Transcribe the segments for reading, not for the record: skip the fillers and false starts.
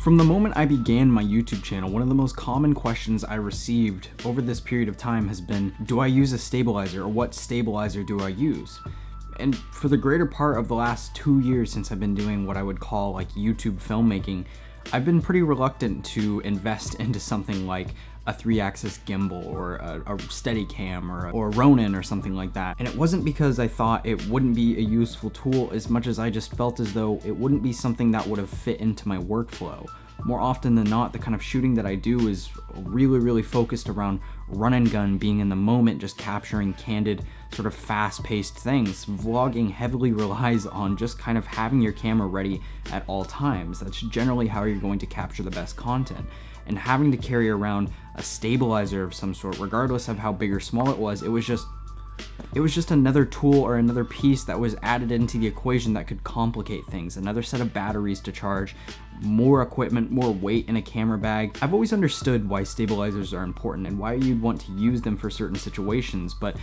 From the moment I began my YouTube channel, one of the most common questions I received over this period of time has been, do I use a stabilizer, or what stabilizer do I use? And for the greater part of the last 2 years since I've been doing what I would call like YouTube filmmaking, I've been pretty reluctant to invest into something like a 3-axis gimbal or a Steadicam or a Ronin or something like that. And it wasn't because I thought it wouldn't be a useful tool as much as I just felt as though it wouldn't be something that would have fit into my workflow. More often than not, the kind of shooting that I do is really focused around run and gun, being in the moment, just capturing candid, sort of fast-paced things. Vlogging heavily relies on just kind of having your camera ready at all times. That's generally how you're going to capture the best content. And having to carry around a stabilizer of some sort, regardless of how big or small it was just another tool or another piece that was added into the equation that could complicate things. Another set of batteries to charge, more equipment, more weight in a camera bag. I've always understood why stabilizers are important and why you'd want to use them for certain situations, but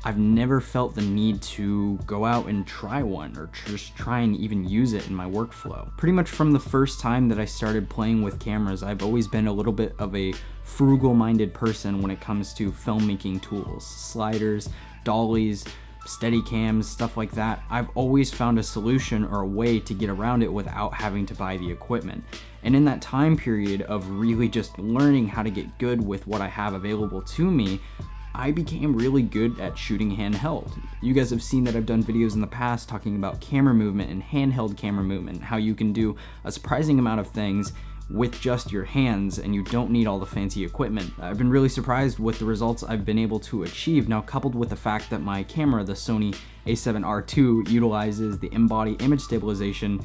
I've never felt the need to go out and try one or just try and even use it in my workflow. Pretty much from the first time that I started playing with cameras, I've always been a little bit of a frugal-minded person when it comes to filmmaking tools. Sliders, dollies, Steadicams, stuff like that. I've always found a solution or a way to get around it without having to buy the equipment. And in that time period of really just learning how to get good with what I have available to me, I became really good at shooting handheld. You guys have seen that I've done videos in the past talking about camera movement and handheld camera movement, how you can do a surprising amount of things with just your hands and you don't need all the fancy equipment. I've been really surprised with the results I've been able to achieve. Now, coupled with the fact that my camera, the Sony a7R II, utilizes the in-body image stabilization,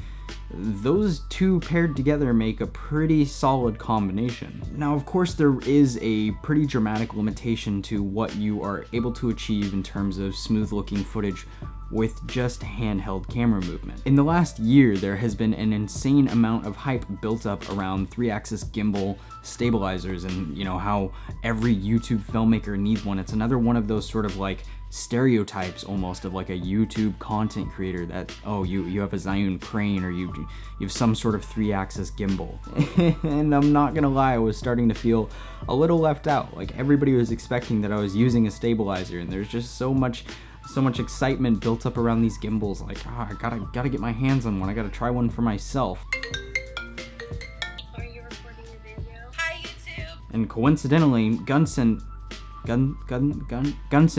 those two paired together make a pretty solid combination. Now, of course, there is a pretty dramatic limitation to what you are able to achieve in terms of smooth looking footage with just handheld camera movement. In the last year, there has been an insane amount of hype built up around 3-axis gimbal stabilizers and, you know, how every YouTube filmmaker needs one. It's another one of those sort of like stereotypes almost of like a YouTube content creator that, oh, you have a Zhiyun crane or you have some sort of 3-axis gimbal. And I'm not gonna lie, I was starting to feel a little left out. Like everybody was expecting that I was using a stabilizer, and there's just so much excitement built up around these gimbals. Like, I gotta get my hands on one. I gotta try one for myself. Are you recording a video? Hi, YouTube! And coincidentally, Gunson,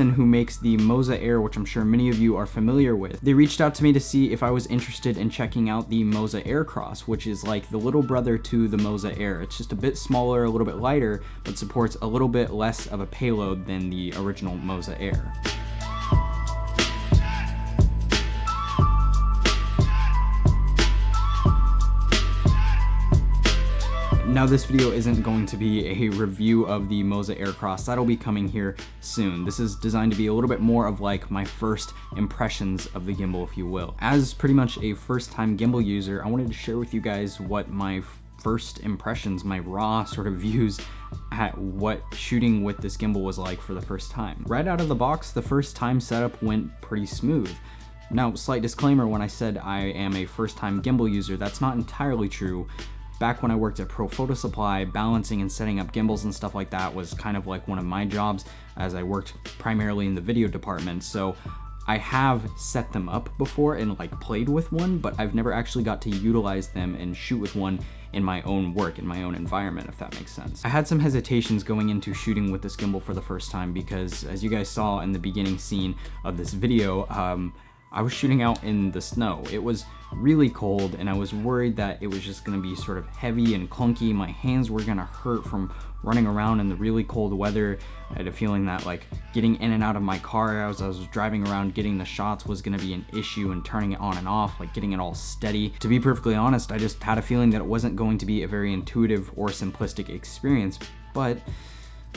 who makes the Moza Air, which I'm sure many of you are familiar with, they reached out to me to see if I was interested in checking out the Moza Air Cross, which is like the little brother to the Moza Air. It's just a bit smaller, a little bit lighter, but supports a little bit less of a payload than the original Moza Air. Now, this video isn't going to be a review of the Moza Air Cross. That'll be coming here soon. This is designed to be a little bit more of like my first impressions of the gimbal, if you will. As pretty much a first-time gimbal user, I wanted to share with you guys what my first impressions, my raw sort of views at what shooting with this gimbal was like for the first time. Right out of the box, the first time setup went pretty smooth. Now, slight disclaimer, when I said I am a first-time gimbal user, that's not entirely true. Back when I worked at Pro Photo Supply, balancing and setting up gimbals and stuff like that was kind of like one of my jobs, as I worked primarily in the video department. So I have set them up before and like played with one, but I've never actually got to utilize them and shoot with one in my own work, in my own environment, if that makes sense. I had some hesitations going into shooting with this gimbal for the first time because, as you guys saw in the beginning scene of this video, I was shooting out in the snow. It was really cold and I was worried that it was just gonna be sort of heavy and clunky. My hands were gonna hurt from running around in the really cold weather. I had a feeling that like getting in and out of my car as I was driving around getting the shots was gonna be an issue, and turning it on and off, like getting it all steady. To be perfectly honest, I just had a feeling that it wasn't going to be a very intuitive or simplistic experience, but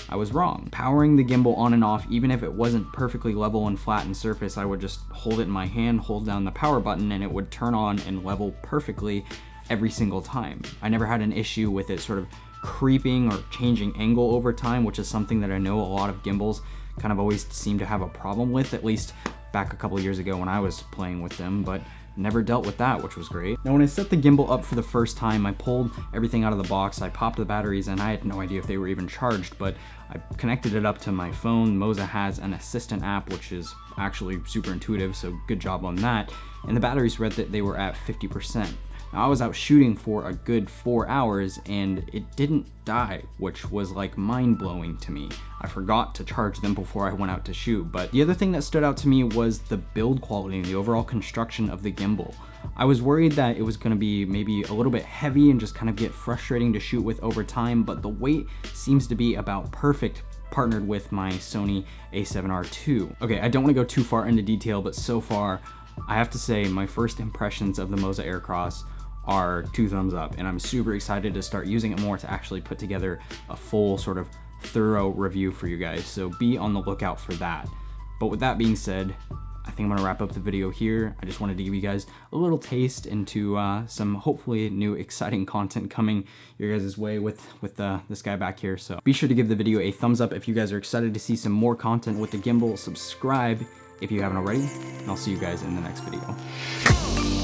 I was wrong. Powering the gimbal on and off, even if it wasn't perfectly level and flat and surface, I would just hold it in my hand, hold down the power button, and it would turn on and level perfectly every single time. I never had an issue with it sort of creeping or changing angle over time, which is something that I know a lot of gimbals kind of always seem to have a problem with, at least back a couple years ago when I was playing with them. But never dealt with that, which was great. Now when I set the gimbal up for the first time, I pulled everything out of the box, I popped the batteries, and I had no idea if they were even charged, but I connected it up to my phone. Moza has an assistant app, which is actually super intuitive, so good job on that. And the batteries read that they were at 50%. Now, I was out shooting for a good 4 hours and it didn't die, which was like mind-blowing to me. I forgot to charge them before I went out to shoot, but the other thing that stood out to me was the build quality and the overall construction of the gimbal. I was worried that it was going to be maybe a little bit heavy and just kind of get frustrating to shoot with over time, but the weight seems to be about perfect partnered with my Sony a7R II. Okay, I don't want to go too far into detail, but so far, I have to say my first impressions of the Moza Aircross are 2 thumbs up, and I'm super excited to start using it more to actually put together a full sort of thorough review for you guys, so be on the lookout for that. But with that being said, I think I'm gonna wrap up the video here. I just wanted to give you guys a little taste into some hopefully new exciting content coming your guys' way with this guy back here. So be sure to give the video a thumbs up if you guys are excited to see some more content with the gimbal. Subscribe if you haven't already, and I'll see you guys in the next video.